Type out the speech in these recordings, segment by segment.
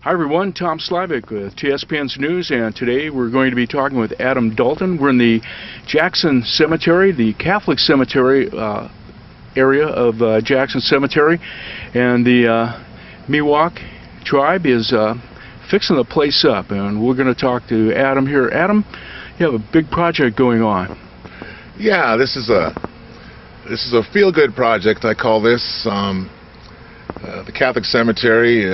Hi everyone, Tom Slavik with TSPN's News, and today we're going to be talking with Adam Dalton. We're in the Jackson Cemetery, the Catholic cemetery area of Jackson Cemetery, and the Miwok tribe is fixing the place up, and we're going to talk to Adam here. Adam, you have a big project going on. Yeah, this is a feel-good project, I call this. The Catholic cemetery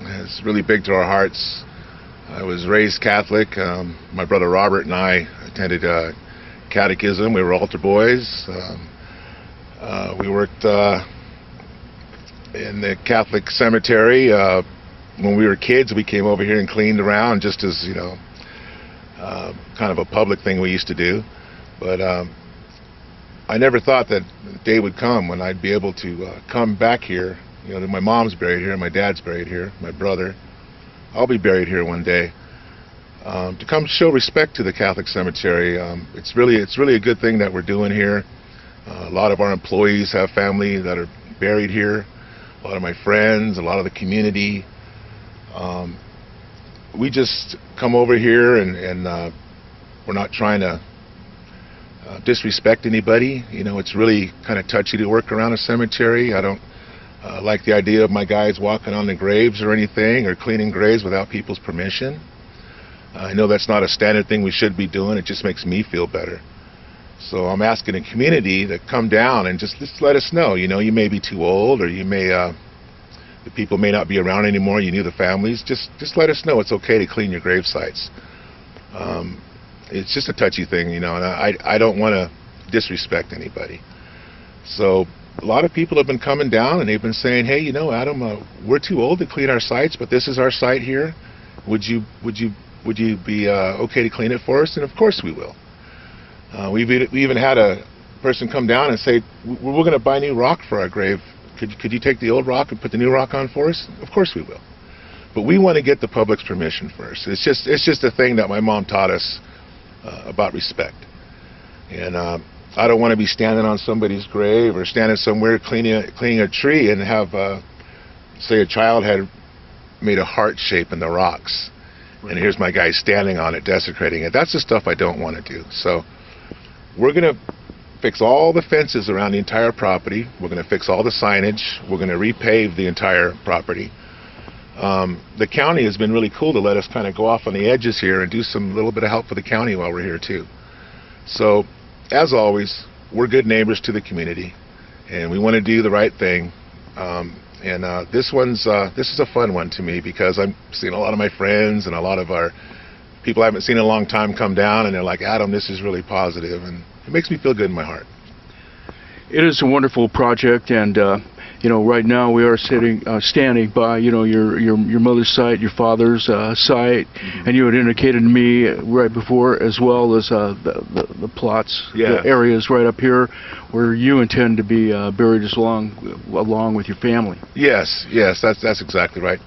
is really big to our hearts. I was raised Catholic. My brother Robert and I attended catechism. We were altar boys. We worked in the Catholic cemetery. When we were kids, we came over here and cleaned around, just as, you know, kind of a public thing we used to do. But I never thought that the day would come when I'd be able to come back here. You know, my mom's buried here, my dad's buried here, my brother. I'll be buried here one day. To come show respect to the Catholic cemetery, it's really a good thing that we're doing here. A lot of our employees have family that are buried here. A lot of my friends, a lot of the community. We just come over here and we're not trying to disrespect anybody. You know, it's really kind of touchy to work around a cemetery. I don't like the idea of my guys walking on the graves or anything, or cleaning graves without people's permission. I know that's not a standard thing we should be doing. It just makes me feel better. So I'm asking the community to come down and just let us know. You know, you may be too old, or you may the people may not be around anymore. You knew the families. Just let us know it's okay to clean your grave sites. It's just a touchy thing, you know, and I don't want to disrespect anybody. So a lot of people have been coming down and they've been saying, hey, you know, Adam, we're too old to clean our sites, but this is our site here. Would you be okay to clean it for us? And of course we will. We even had a person come down and say, we're going to buy new rock for our grave. Could you take the old rock and put the new rock on for us? Of course we will. But we want to get the public's permission first. It's just a thing that my mom taught us about respect. And I don't want to be standing on somebody's grave or standing somewhere cleaning a tree and have, say, a child had made a heart shape in the rocks. Right. And here's my guy standing on it, desecrating it. That's the stuff I don't want to do. So we're going to fix all the fences around the entire property. We're going to fix all the signage. We're going to repave the entire property. The county has been really cool to let us kind of go off on the edges here and do some little bit of help for the county while we're here too. So, as always, we're good neighbors to the community, and we want to do the right thing. This is a fun one to me, because I'm seeing a lot of my friends and a lot of our people I haven't seen in a long time come down, and they're like, Adam, this is really positive, and it makes me feel good in my heart. It is a wonderful project, and you know, right now we are standing by, you know, your mother's site, your father's site, and you had indicated to me right before, as well as the plots, the areas right up here where you intend to be buried along with your family. Yes, that's exactly right.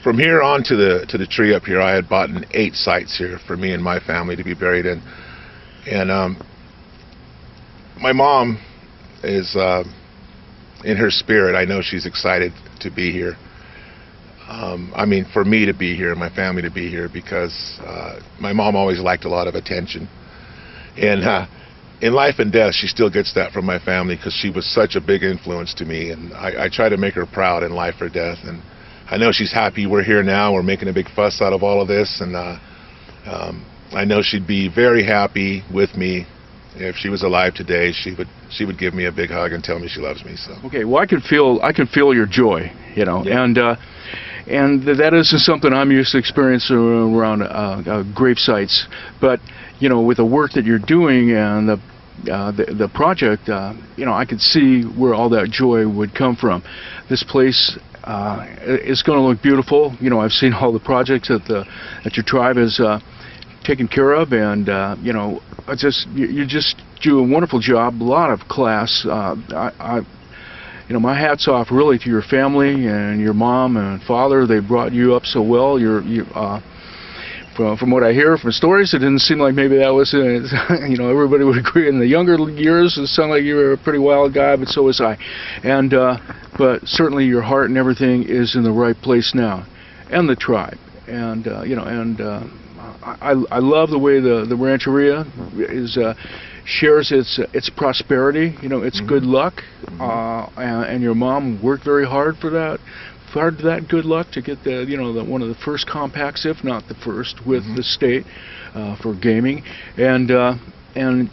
From here on to the tree up here, I had bought 8 sites here for me and my family to be buried in, and my mom is in her spirit, I know she's excited to be here. I mean, for me to be here, my family to be here, because my mom always liked a lot of attention. And in life and death, she still gets that from my family, because she was such a big influence to me. And I try to make her proud in life or death. And I know she's happy we're here now. We're making a big fuss out of all of this. And I know she'd be very happy with me. If she was alive today, she would give me a big hug and tell me she loves me. So. Okay, well, I can feel your joy, you know, yeah. And that isn't something I'm used to experiencing around grave sites. But you know, with the work that you're doing and the project, you know, I could see where all that joy would come from. This place is going to look beautiful. You know, I've seen all the projects that your tribe has taken care of, and you know, you just do a wonderful job. A lot of class. You know, my hat's off really to your family and your mom and father. They brought you up so well. From what I hear from stories, it didn't seem like maybe that was you know, everybody would agree. In the younger years, it sounded like you were a pretty wild guy, but so was I. And but certainly your heart and everything is in the right place now. and the tribe. And I love the way the Rancheria is shares its prosperity. Its good luck. And your mom worked very hard for that. That good luck to get the one of the first compacts, if not the first, with the state for gaming, and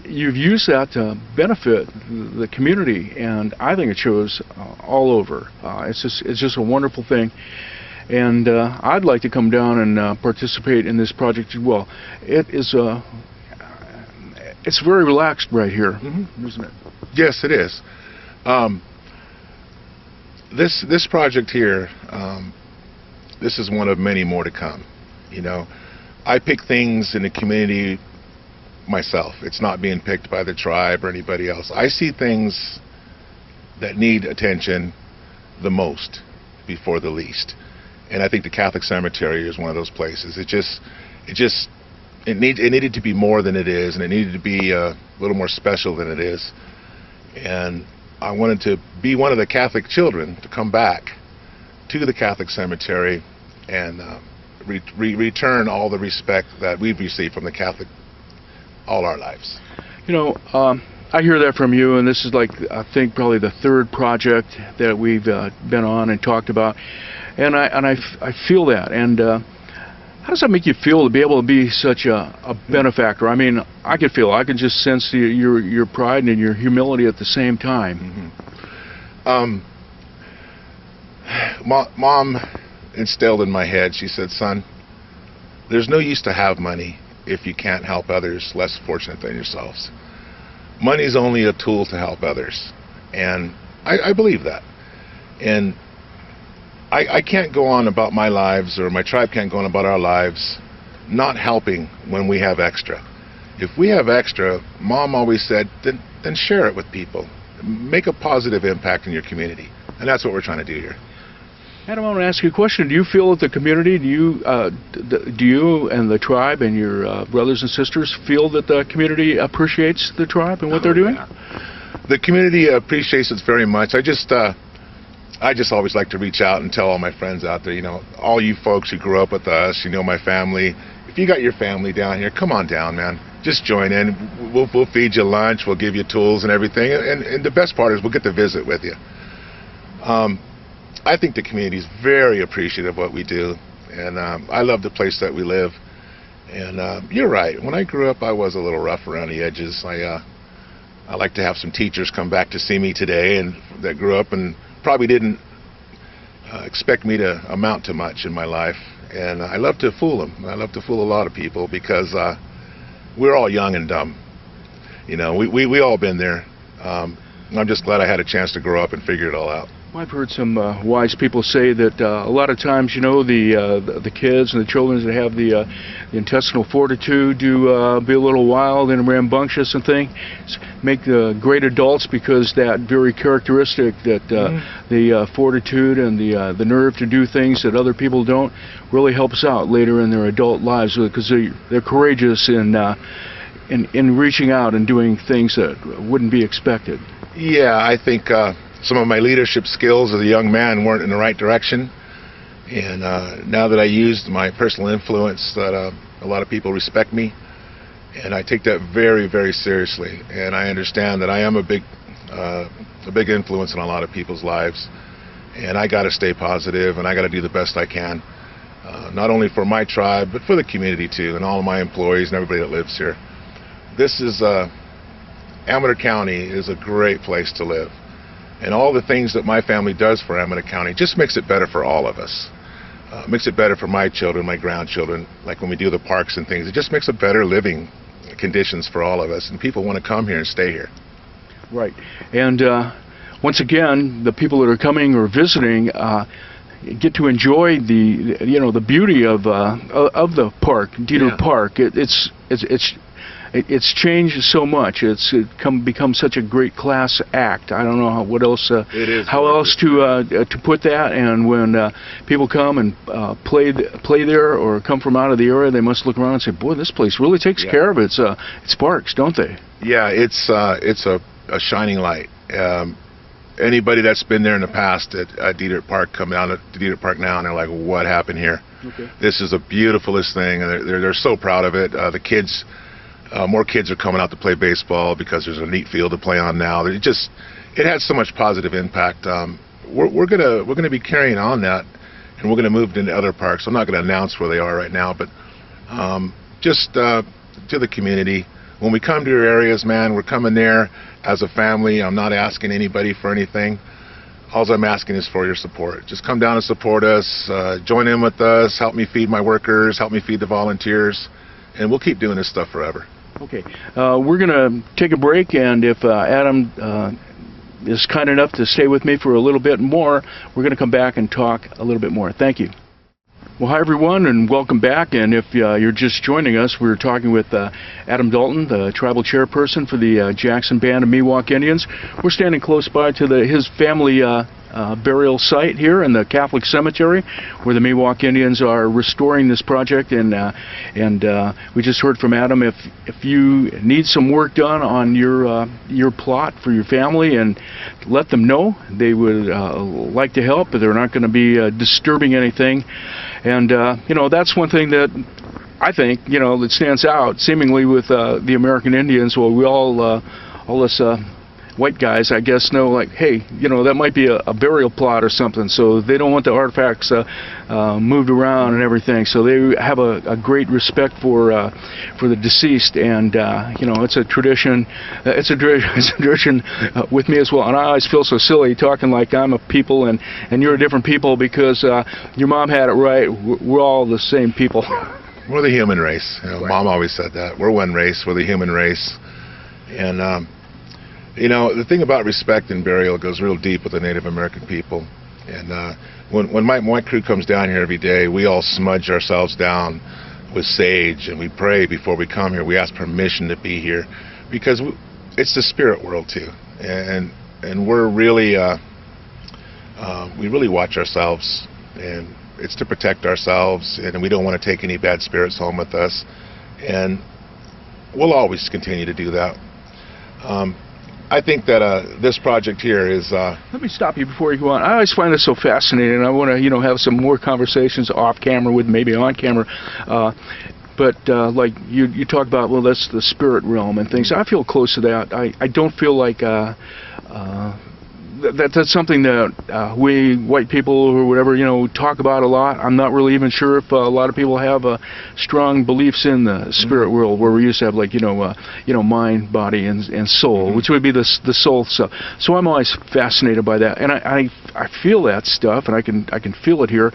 you've used that to benefit the community, and I think it shows all over. It's just a wonderful thing, and I'd like to come down and participate in this project as well. It's very relaxed right here, isn't it? Yes, it is. This project here, this is one of many more to come. I pick things in the community myself. It's not being picked by the tribe or anybody else. I see things that need attention the most before the least, and I think the Catholic Cemetery is one of those places. It needed to be more than it is, and it needed to be a little more special than it is. And I wanted to be one of the Catholic children to come back to the Catholic Cemetery and return all the respect that we've received from the Catholic all our lives. I hear that from you, and this is I think probably the third project that we've been on and talked about, and I feel that. And how does that make you feel to be able to be such a benefactor? I mean, I can just sense your pride and your humility at the same time. Mom instilled in my head, she said, "Son, there's no use to have money if you can't help others less fortunate than yourselves. Money is only a tool to help others." And I believe that. And I can't go on about my lives, or my tribe can't go on about our lives, not helping when we have extra. If we have extra, Mom always said, then share it with people. Make a positive impact in your community. And that's what we're trying to do here. Adam, I want to ask you a question. Do you feel that the community, do you and the tribe and your brothers and sisters feel that the community appreciates the tribe and what they're doing? Yeah. The community appreciates it very much. I just always like to reach out and tell all my friends out there, all you folks who grew up with us, my family, if you got your family down here, come on down, man. Just join in. We'll feed you lunch. We'll give you tools and everything. And the best part is we'll get to visit with you. I think the community is very appreciative of what we do. And I love the place that we live. And you're right. When I grew up, I was a little rough around the edges. I like to have some teachers come back to see me today and that grew up and probably didn't expect me to amount to much in my life, and I love to fool them. I love to fool a lot of people because we're all young and dumb. We all been there. I'm just glad I had a chance to grow up and figure it all out. I've heard some wise people say that a lot of times, the kids and the children that have the intestinal fortitude to be a little wild and rambunctious and things make the great adults, because that very characteristic, that the fortitude and the nerve to do things that other people don't, really helps out later in their adult lives, because they're courageous in reaching out and doing things that wouldn't be expected. Yeah, I think some of my leadership skills as a young man weren't in the right direction, and now that I used my personal influence, that a lot of people respect me, and I take that very, very seriously, and I understand that I am a big influence in a lot of people's lives, and I got to stay positive, and I got to do the best I can, not only for my tribe but for the community too, and all of my employees and everybody that lives here. This is Amador County is a great place to live. And all the things that my family does for Amador County just makes it better for all of us. Makes it better for my children, my grandchildren, like when we do the parks and things. It just makes it better living conditions for all of us, and people want to come here and stay here. Right. And once again, the people that are coming or visiting get to enjoy the beauty of the park, Dieter Park. It's changed so much. It's become such a great class act. I don't know how else to put that. And when people come and play there or come from out of the area, they must look around and say, "Boy, this place really takes care of its parks, don't they?" Yeah, it's a shining light. anybody that's been there in the past at Diedert Park come down to Diedert Park now, and they're like, what happened here? Okay. This is the beautifulest thing, and they're so proud of it. The kids, more kids are coming out to play baseball because there's a neat field to play on now. It had so much positive impact. We're gonna be carrying on that, and we're gonna move into other parks. I'm not gonna announce where they are right now, but just to the community, when we come to your areas, man, we're coming there as a family. I'm not asking anybody for anything. All I'm asking is for your support. Just come down and support us, join in with us, help me feed my workers, help me feed the volunteers, and we'll keep doing this stuff forever. Okay, we're going to take a break, and if Adam is kind enough to stay with me for a little bit more, we're going to come back and talk a little bit more. Thank you. Well, hi everyone, and welcome back. And if you're just joining us, we're talking with Adam Dalton, the tribal chairperson for the Jackson Band of Miwok Indians. We're standing close by to his family burial site here in the Catholic Cemetery, where the Miwok Indians are restoring this project. And we just heard from Adam. If you need some work done on your plot for your family, and let them know. They would like to help, but they're not going to be disturbing anything. And that's one thing that I think that stands out seemingly with the American Indians. Well, we all us white guys, I guess, know, like, hey, that might be a burial plot or something, so they don't want the artifacts moved around and everything. So they have a great respect for the deceased, and it's a tradition. It's a tradition with me as well. And I always feel so silly talking like I'm a people and you're a different people, because your mom had it right. We're all the same people. We're the human race. Right. Mom always said that. We're one race. We're the human race. And the thing about respect and burial goes real deep with the Native American people. And when my crew comes down here every day, we all smudge ourselves down with sage, and we pray before we come here. We ask permission to be here, because it's the spirit world too. And we're really we really watch ourselves, and it's to protect ourselves, and we don't want to take any bad spirits home with us. And we'll always continue to do that. I think that this project here is... Let me stop you before you go on. I always find this so fascinating. I want to, have some more conversations off camera with maybe on camera. But like you talk about, well, that's the spirit realm and things. I feel close to that. I don't feel like that's something that we white people or whatever talk about a lot. I'm not really even sure if a lot of people have strong beliefs in the spirit world, where we used to have like mind, body, and soul, which would be the soul stuff. So I'm always fascinated by that, and I feel that stuff, and I can feel it here,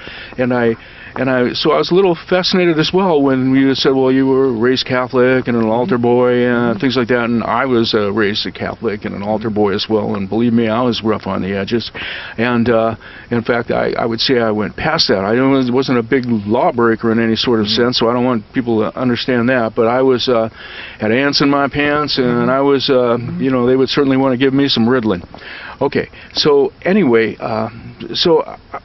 so I was a little fascinated as well when you said, well, you were raised Catholic and an altar boy and things like that, and I was raised a Catholic and an altar boy as well, and believe me, I was rough on the edges, and in fact, I would say I went past that. I wasn't a big lawbreaker in any sort of sense, so I don't want people to understand that, but I was had ants in my pants, and I was, they would certainly want to give me some Ritalin. Okay, so anyway, so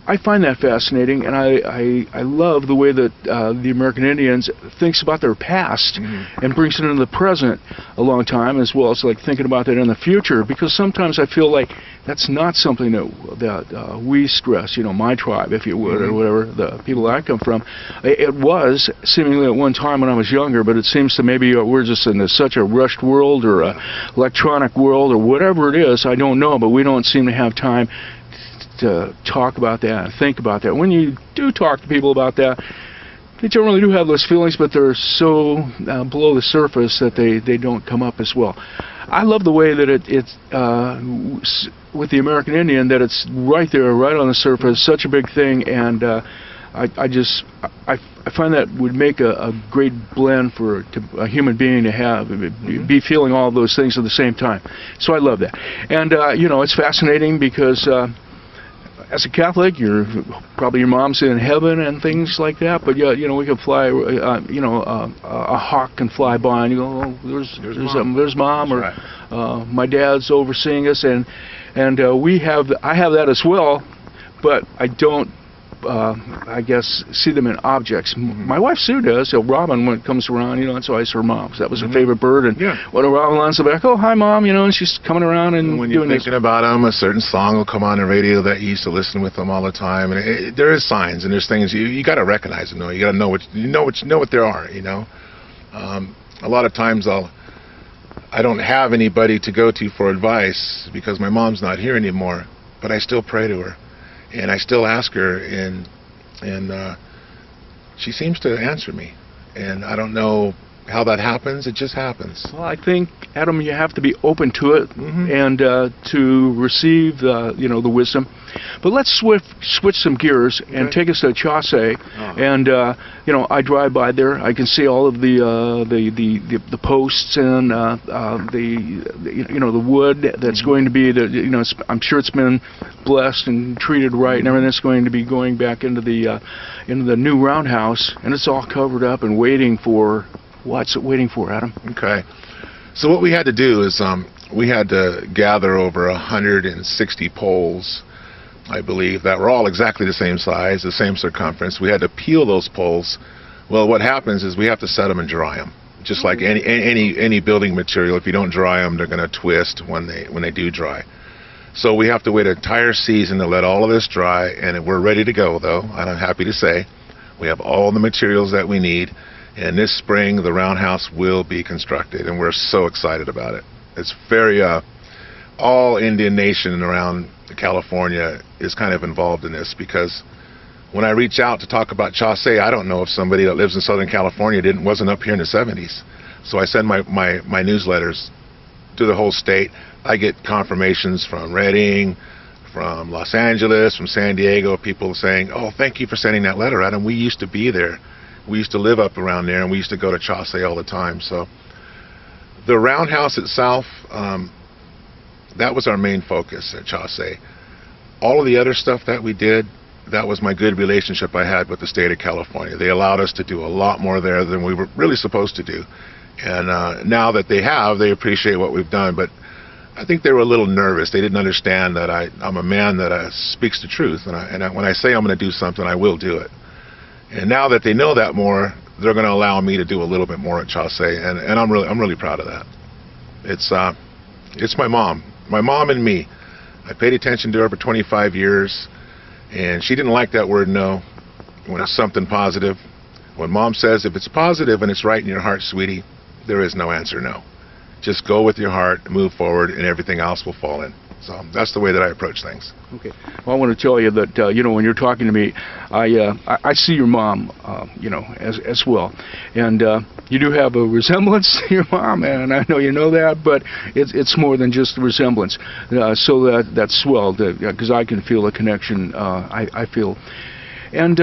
I find that fascinating, and I love the way that the American Indians thinks about their past and brings it into the present a long time, as well as like thinking about that in the future, because sometimes I feel like that's not something that we stress, my tribe, if you would, or whatever, the people that I come from. It was seemingly at one time when I was younger, but it seems to maybe we're just in such a rushed world or a electronic world or whatever it is, I don't know, but we don't seem to have time to talk about that and think about that. When you do talk to people about that, they generally do have those feelings, but they're so below the surface that they don't come up as well. I love the way that it's with the American Indian, that it's right there, right on the surface, such a big thing, and I find that would make a great blend for a human being to have, be feeling all of those things at the same time. So I love that. And, it's fascinating because as a Catholic, probably your mom's in heaven and things like that, but yeah, we can fly, a hawk can fly by and you go, oh, there's mom, or right. My dad's overseeing us, and I have that as well, but I don't I guess, see them in objects. My wife Sue does. So Robin, when it comes around, that's always her mom, 'cause that was her favorite bird. And when Robin lands, I'll be like, oh, hi, Mom, and she's coming around and when you're thinking about them, a certain song will come on the radio that you used to listen with them all the time. And there is signs and there's things you got to recognize them. You got to know what they are. A lot of times I don't have anybody to go to for advice because my mom's not here anymore, but I still pray to her. And I still ask her, and she seems to answer me. And I don't know how that happens. It just happens. Well, I think, Adam, you have to be open to it and to receive the wisdom. But let's switch some gears and take us to Chaussee. And I drive by there. I can see all of the posts and the wood that's going to be I'm sure it's been blessed and treated right, and everything that's going to be going back into the new roundhouse, and it's all covered up and waiting for. What's it waiting for, Adam? Okay. So what we had to do is we had to gather over 160 poles, I believe, that were all exactly the same size, the same circumference. We had to peel those poles. Well, what happens is we have to set them and dry them. Just like any building material, if you don't dry them, they're going to twist when they do dry. So we have to wait an entire season to let all of this dry, and we're ready to go, though. I'm happy to say we have all the materials that we need. And this spring, the roundhouse will be constructed, and we're so excited about it. It's very, all Indian Nation around California is kind of involved in this, because when I reach out to talk about Chaussee, I don't know if somebody that lives in Southern California wasn't up here in the 70s. So I send my newsletters to the whole state. I get confirmations from Redding, from Los Angeles, from San Diego, people saying, oh, thank you for sending that letter, Adam. We used to be there. We used to live up around there, and we used to go to Chaussee all the time. So the roundhouse itself, that was our main focus at Chaussee. All of the other stuff that we did, that was my good relationship I had with the state of California. They allowed us to do a lot more there than we were really supposed to do. And now that they appreciate what we've done. But I think they were a little nervous. They didn't understand that I'm a man that speaks the truth. And when I say I'm going to do something, I will do it. And now that they know that more, they're going to allow me to do a little bit more at Chaussee, and I'm really proud of that. It's my mom and me. I paid attention to her for 25 years, and she didn't like that word no when it's something positive. When Mom says if it's positive and it's right in your heart, sweetie, there is no answer no. Just go with your heart, move forward, and everything else will fall in. So that's the way that I approach things. Okay. Well, I want to tell you that when you're talking to me, I see your mom, as well, and you do have a resemblance to your mom, and I know you know that, but it's more than just a resemblance. So that's swell, because I can feel a connection. I feel. And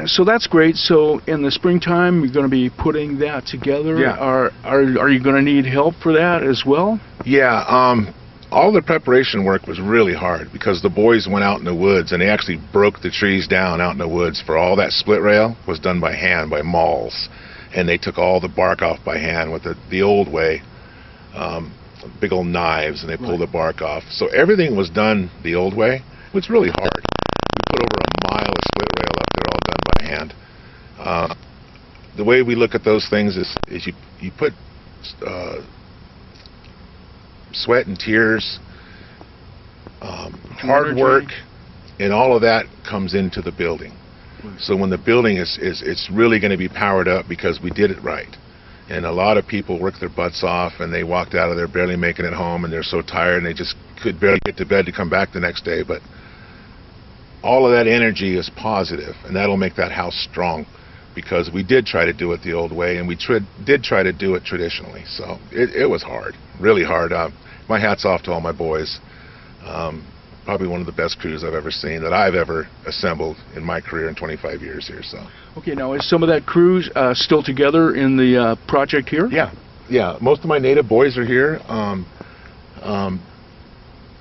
so that's great. So in the springtime, you're going to be putting that together. Yeah. Are you going to need help for that as well? Yeah. All the preparation work was really hard because the boys went out in the woods and they actually broke the trees down out in the woods. For all that split rail was done by hand, by mauls, and they took all the bark off by hand with the old way, big old knives, and they pulled the bark off. So everything was done the old way. It was really hard. We put over a mile of split rail up there, all done by hand. The way we look at those things is you put sweat and tears, hard work, and all of that comes into the building. So when the building it's really going to be powered up because we did it right. And a lot of people worked their butts off and they walked out of there barely making it home, and they're so tired and they just could barely get to bed to come back the next day. But all of that energy is positive, and that'll make that house strong, because we did try to do it the old way, and we did try to do it traditionally. So it was hard, really hard. My hat's off to all my boys. Probably one of the best crews I've ever seen, that I've ever assembled in my career in 25 years here. So. Okay, now is some of that crew still together in the project here? Yeah. Most of my native boys are here.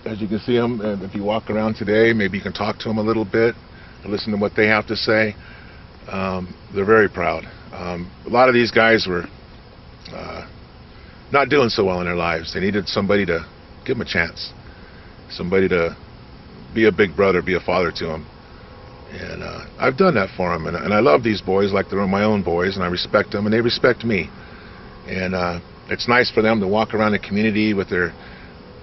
As you can see them, if you walk around today, maybe you can talk to them a little bit, listen to what they have to say. They're very proud. A lot of these guys were not doing so well in their lives. They needed somebody to give them a chance, somebody to be a big brother, be a father to them. And I've done that for them, and I love these boys like they're my own boys, and I respect them, and they respect me. And it's nice for them to walk around the community with their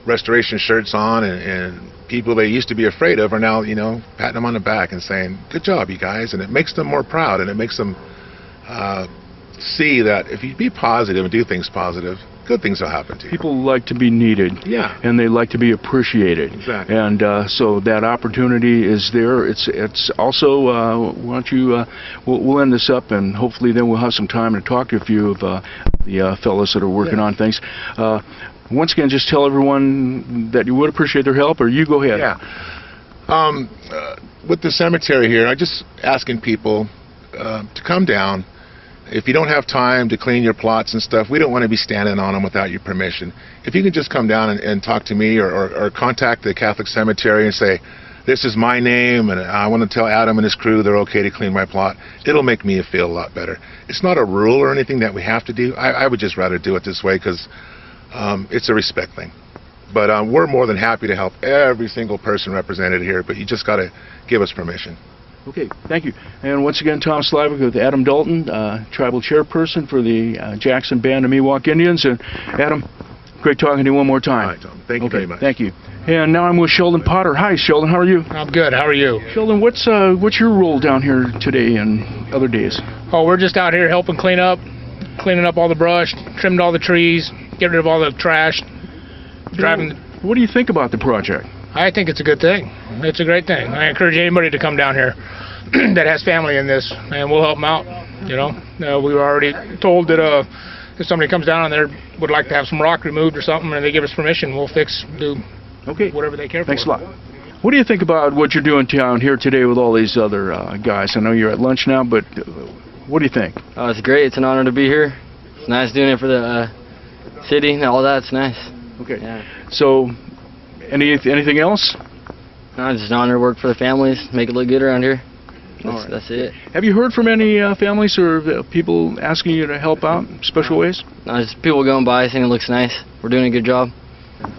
restoration shirts on, and people they used to be afraid of are now, you know, patting them on the back and saying, "Good job, you guys," and it makes them more proud, and it makes them see that if you be positive and do things positive, good things will happen to you. People like to be needed. Yeah. And they like to be appreciated. Exactly. And so that opportunity is there. It's also, why don't you, we'll end this up, and hopefully then we'll have some time to talk to a few of the fellows that are working on things. Once again, just tell everyone that you would appreciate their help, or you go ahead. Yeah. With the cemetery here, I'm just asking people to come down. If you don't have time to clean your plots and stuff, we don't want to be standing on them without your permission. If you can just come down and talk to me, or contact the Catholic Cemetery and say, "This is my name, and I want to tell Adam and his crew they're okay to clean my plot," it'll make me feel a lot better. It's not a rule or anything that we have to do. I would just rather do it this way because it's a respect thing. But we're more than happy to help every single person represented here, but you just got to give us permission. Okay, thank you. And once again, Tom Slavic with Adam Dalton, tribal chairperson for the Jackson Band of Miwok Indians. And Adam, great talking to you one more time. All right, Tom. Thank you very much. Thank you. And now I'm with Sheldon Potter. Hi, Sheldon. How are you? I'm good. How are you? Sheldon, what's your role down here today and other days? Oh, we're just out here helping cleaning up all the brush, trimmed all the trees, get rid of all the trash, driving. What do you think about the project? I think it's a good thing. It's a great thing. I encourage anybody to come down here that has family in this, and we'll help them out. You know, we were already told that if somebody comes down and they would like to have some rock removed or something, and they give us permission, we'll do whatever they care for. Thanks a lot. What do you think about what you're doing down here today with all these other guys? I know you're at lunch now, but what do you think? Oh, it's great. It's an honor to be here. It's nice doing it for the city and all that. It's nice. Okay. Yeah. So, anything else? No, it's just an honor to work for the families, make it look good around here. That's it. Have you heard from any families or people asking you to help out in special ways? No, just people going by saying it looks nice. We're doing a good job.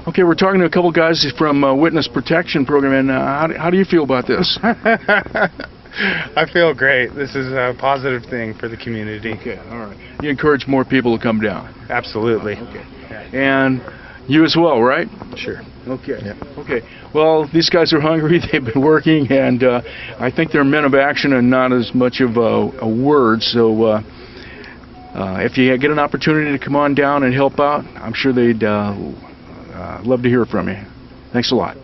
Okay, we're talking to a couple guys from Witness Protection Program, and how do you feel about this? I feel great. This is a positive thing for the community. Okay, all right. You encourage more people to come down. Absolutely. Okay. And you as well, right? Sure. Okay. Yeah. Okay. Well, these guys are hungry. They've been working, and I think they're men of action and not as much of a word. So if you get an opportunity to come on down and help out, I'm sure they'd love to hear from you. Thanks a lot.